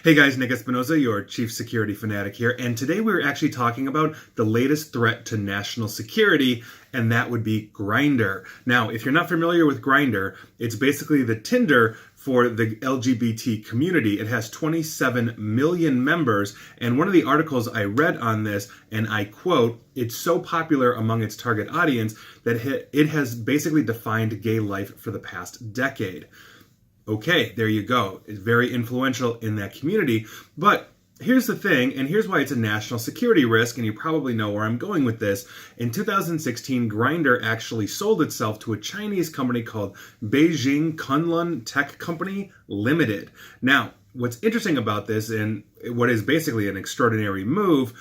Hey guys, Nick Espinoza, your chief security fanatic here, and today we're actually talking about the latest threat to national security, and that would be Grindr. Now, if you're not familiar with Grindr, it's basically the Tinder for the LGBT community. It has 27 million members, and one of the articles I read on this, and I quote, "It's so popular among its target audience that it has basically defined gay life for the past decade." Okay, there you go. It's very influential in that community. But here's the thing, and here's why it's a national security risk, and you probably know where I'm going with this. In 2016, Grindr actually sold itself to a Chinese company called Beijing Kunlun Tech Company Limited. Now, what's interesting about this, and what is basically an extraordinary move,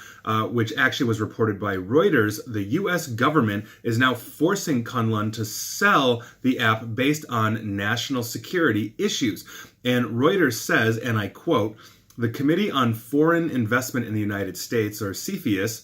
which actually was reported by Reuters, the U.S. government is now forcing Kunlun to sell the app based on national security issues. And Reuters says, and I quote, "The Committee on Foreign Investment in the United States, or CFIUS,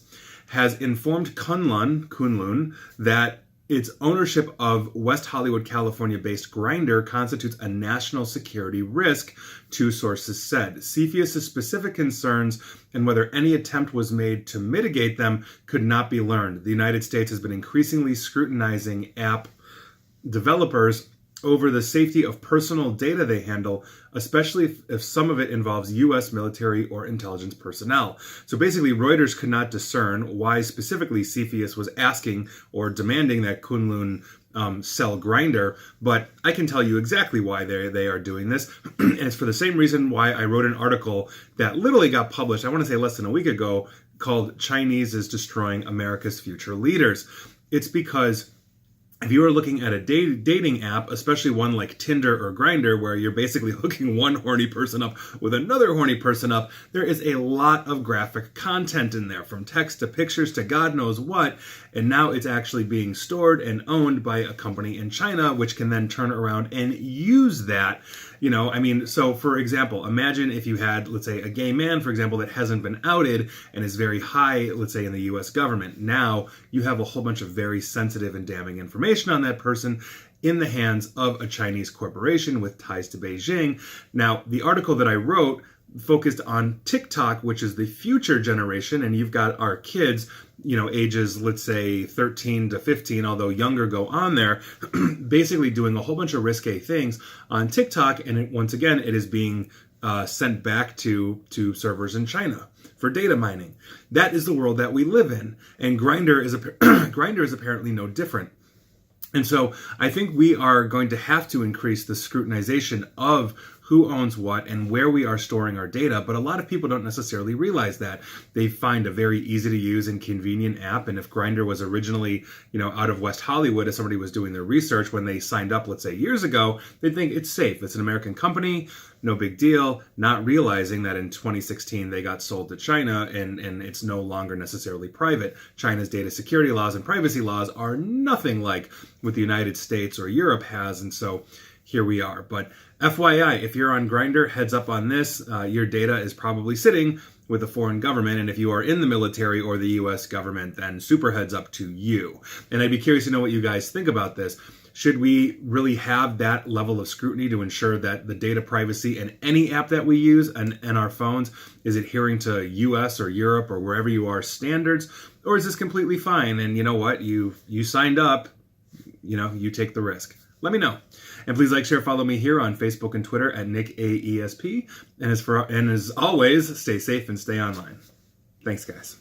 has informed Kunlun that its ownership of West Hollywood, California-based Grindr constitutes a national security risk," two sources said. CFIUS's specific concerns and whether any attempt was made to mitigate them could not be learned. The United States has been increasingly scrutinizing app developers over the safety of personal data they handle, especially if some of it involves U.S. military or intelligence personnel. So basically, Reuters could not discern why specifically CFIUS was asking or demanding that Kunlun sell Grindr, but I can tell you exactly why they are doing this, and it's for the same reason why I wrote an article that literally got published, I want to say less than a week ago, called "Chinese is Destroying America's Future Leaders." It's because if you are looking at a dating app, especially one like Tinder or Grindr, where you're basically hooking one horny person up with another horny person up, there is a lot of graphic content in there, from text to pictures to God knows what, and now it's actually being stored and owned by a company in China, which can then turn around and use that. So for example, imagine if you had, let's say, a gay man, for example, that hasn't been outed and is very high, let's say, in the US government. Now you have a whole bunch of very sensitive and damning information on that person in the hands of a Chinese corporation with ties to Beijing. Now, the article that I wrote focused on TikTok, which is the future generation, and you've got our kids, ages, let's say 13 to 15, although younger go on there, basically doing a whole bunch of risque things on TikTok, and once again, it is being sent back to servers in China for data mining. That is the world that we live in, and Grindr is apparently no different. And so I think we are going to have to increase the scrutinization of who owns what and where we are storing our data. But a lot of people don't necessarily realize that. They find a very easy to use and convenient app. And if Grindr was originally, out of West Hollywood, as somebody was doing their research when they signed up, let's say years ago, they'd think it's safe. It's an American company, no big deal, not realizing that in 2016 they got sold to China and it's no longer necessarily private. China's data security laws and privacy laws are nothing like what the United States or Europe has. And so here we are. But FYI, if you're on Grindr, heads up on this. Your data is probably sitting with a foreign government, and if you are in the military or the U.S. government, then super heads up to you. And I'd be curious to know what you guys think about this. Should we really have that level of scrutiny to ensure that the data privacy in any app that we use and our phones is adhering to U.S. or Europe or wherever you are standards? Or is this completely fine? And you know what? You signed up, you take the risk. Let me know. And please like, share, follow me here on Facebook and Twitter at NickAESP. And as always, stay safe and stay online. Thanks, guys.